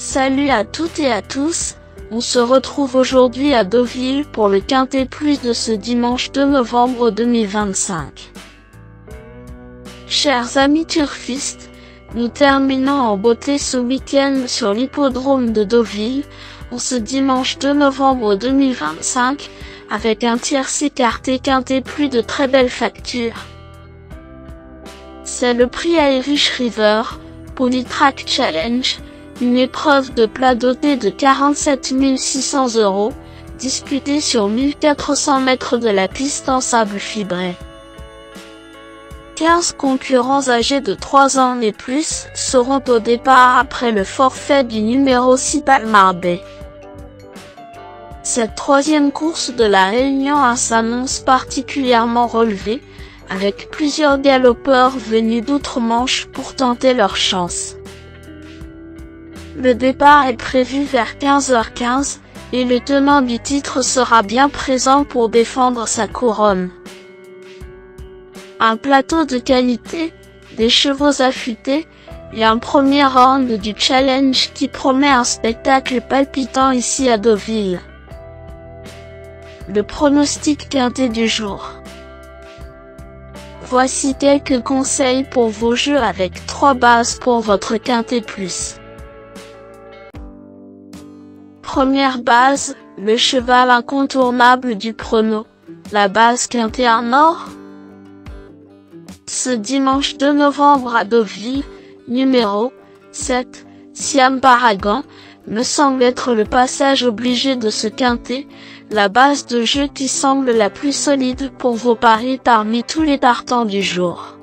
Salut à toutes et à tous, on se retrouve aujourd'hui à Deauville pour le Quintet Plus de ce dimanche 2 novembre 2025. Chers amis turfistes, nous terminons en beauté ce week-end sur l'hippodrome de Deauville, en ce dimanche 2 novembre 2025, avec un tiercé écarté Quintet Plus de très belle facture. C'est le prix Irish River, Polytrack Challenge, une épreuve de plat dotée de 47 600 €, disputée sur 1400 mètres de la piste en sable fibré. 15 concurrents âgés de 3 ans et plus seront au départ après le forfait du numéro 6 Palmar Bay. Cette troisième course de la Réunion 1 s'annonce particulièrement relevée, avec plusieurs galopeurs venus d'outre-Manche pour tenter leur chance. Le départ est prévu vers 15h15, et le tenant du titre sera bien présent pour défendre sa couronne. Un plateau de qualité, des chevaux affûtés, et un premier round du challenge qui promet un spectacle palpitant ici à Deauville. Le pronostic quintet du jour. Voici quelques conseils pour vos jeux avec 3 bases pour votre quintet plus. Première base, le cheval incontournable du prono, la base quintet en or. Ce dimanche 2 novembre à Deauville, numéro 7, Siam Paragon, me semble être le passage obligé de ce quintet, la base de jeu qui semble la plus solide pour vos paris parmi tous les partants du jour.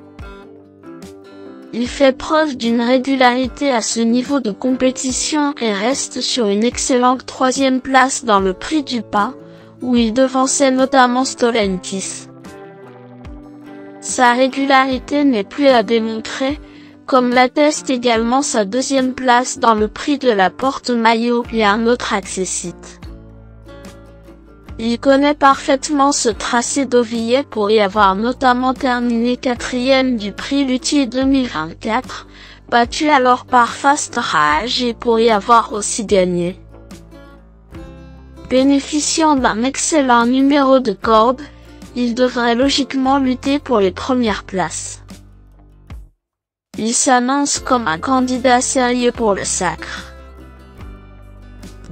Il fait preuve d'une régularité à ce niveau de compétition et reste sur une excellente 3e place dans le prix du pas, où il devançait notamment Stolenkis. Sa régularité n'est plus à démontrer, comme l'atteste également sa 2e place dans le prix de la Porte-Maillot et un autre accessite. Il connaît parfaitement ce tracé deauvillais pour y avoir notamment terminé 4e du prix Luthier 2024, battu alors par Fast Rage et pour y avoir aussi gagné. Bénéficiant d'un excellent numéro de corde, il devrait logiquement lutter pour les premières places. Il s'annonce comme un candidat sérieux pour le sacre.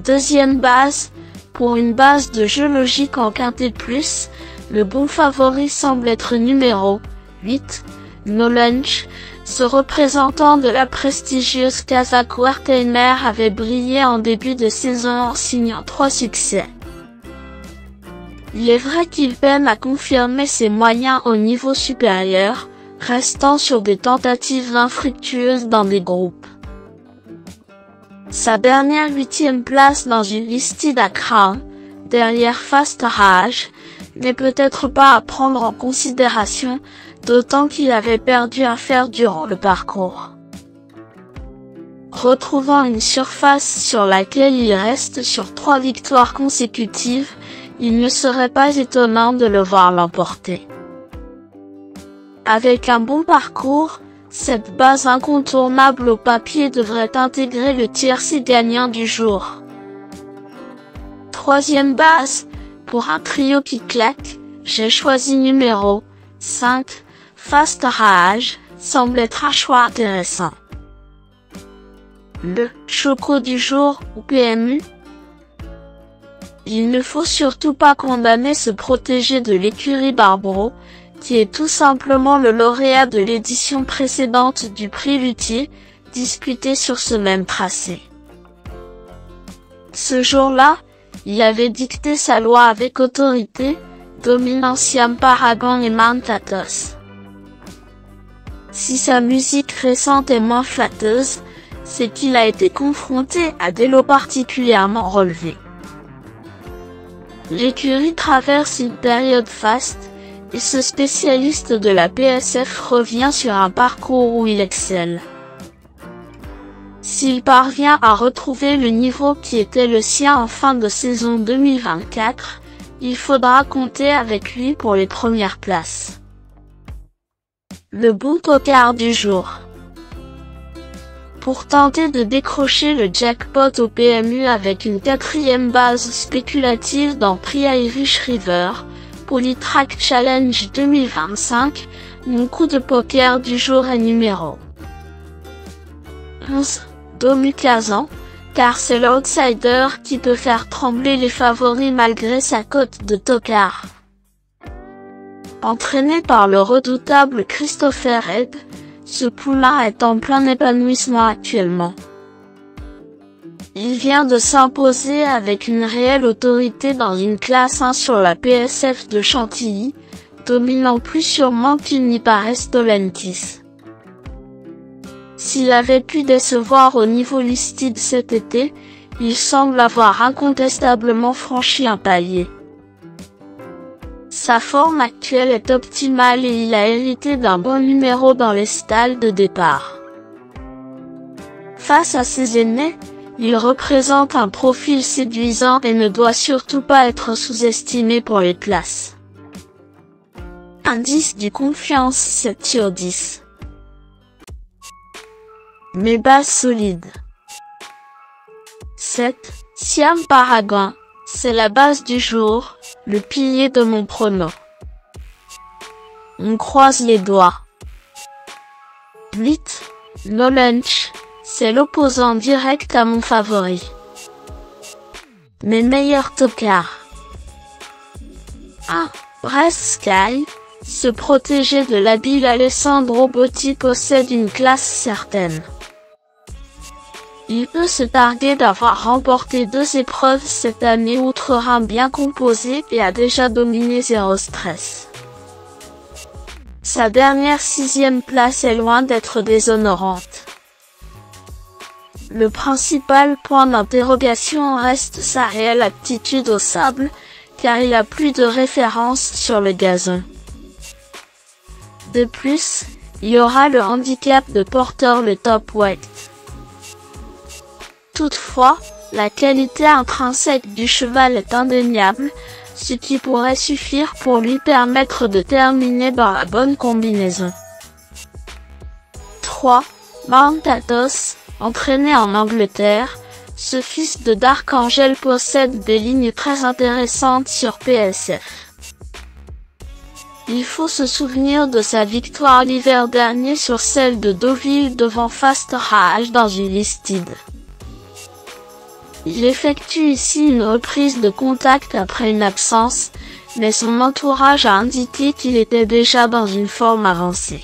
Deuxième base. Pour une base de jeu logique en quintet plus, le bon favori semble être numéro 8, No Lunch. Ce représentant de la prestigieuse Casa Quartermaine avait brillé en début de saison en signant 3 succès. Il est vrai qu'il peine à confirmer ses moyens au niveau supérieur, restant sur des tentatives infructueuses dans des groupes. Sa dernière 8e place dans une listed à Crown, derrière Fast Rage, n'est peut-être pas à prendre en considération, d'autant qu'il avait perdu un fer durant le parcours. Retrouvant une surface sur laquelle il reste sur 3 victoires consécutives, il ne serait pas étonnant de le voir l'emporter. Avec un bon parcours, cette base incontournable au papier devrait intégrer le tiercé gagnant du jour. Troisième base, pour un trio qui claque, j'ai choisi numéro 5, Fast Rage, semble être un choix intéressant. Le choco du jour ou PMU. Il ne faut surtout pas condamner ce protégé de l'écurie Barbaro, qui est tout simplement le lauréat de l'édition précédente du prix Luthier, disputé sur ce même tracé. Ce jour-là, il avait dicté sa loi avec autorité, dominant Siam Paragon et Mount Athos. Si sa musique récente est moins flatteuse, c'est qu'il a été confronté à des lots particulièrement relevés. L'écurie traverse une période faste, et ce spécialiste de la PSF revient sur un parcours où il excelle. S'il parvient à retrouver le niveau qui était le sien en fin de saison 2024, il faudra compter avec lui pour les premières places. Le bon tocard du jour. pour tenter de décrocher le jackpot au PMU avec une 4e base spéculative dans Prix Irish River, Polytrack Challenge 2025, mon coup de poker du jour est numéro 11, Domu Kazan, car c'est l'outsider qui peut faire trembler les favoris malgré sa cote de tocard. Entraîné par le redoutable Christopher Head, ce poulain est en plein épanouissement actuellement. Il vient de s'imposer avec une réelle autorité dans une classe 1 sur la PSF de Chantilly, dominant plus sûrement qu'il n'y paraît Stolentis. S'il avait pu décevoir au niveau listed cet été, il semble avoir incontestablement franchi un palier. Sa forme actuelle est optimale et il a hérité d'un bon numéro dans les stalles de départ. Face à ses aînés, il représente un profil séduisant et ne doit surtout pas être sous-estimé pour les places. Indice du confiance 7 sur 10. Mes bases solides. 7. Siam Paragon. C'est la base du jour, le pilier de mon prono. On croise les doigts. 8. No Lunch. C'est l'opposant direct à mon favori. Mes meilleurs tocards. 1. Brest Sky. Se protéger de l'habile Alessandro Botti possède une classe certaine. Il peut se targuer d'avoir remporté 2 épreuves cette année outre-Rhin bien composé et a déjà dominé Zero Stress. Sa dernière 6e place est loin d'être déshonorante. Le principal point d'interrogation reste sa réelle aptitude au sable, car il a plus de références sur le gazon. De plus, il y aura le handicap de porteur le top weight. Toutefois, la qualité intrinsèque du cheval est indéniable, ce qui pourrait suffire pour lui permettre de terminer dans la bonne combinaison. 3. Mount Athos, entraîné en Angleterre, ce fils de Dark Angel possède des lignes très intéressantes sur PSF. Il faut se souvenir de sa victoire l'hiver dernier sur celle de Deauville devant Fast Rage dans une listed. Il effectue ici une reprise de contact après une absence, mais son entourage a indiqué qu'il était déjà dans une forme avancée.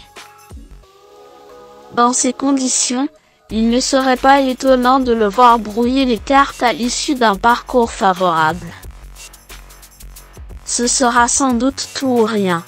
Dans ces conditions, il ne serait pas étonnant de le voir brouiller les cartes à l'issue d'un parcours favorable. Ce sera sans doute tout ou rien.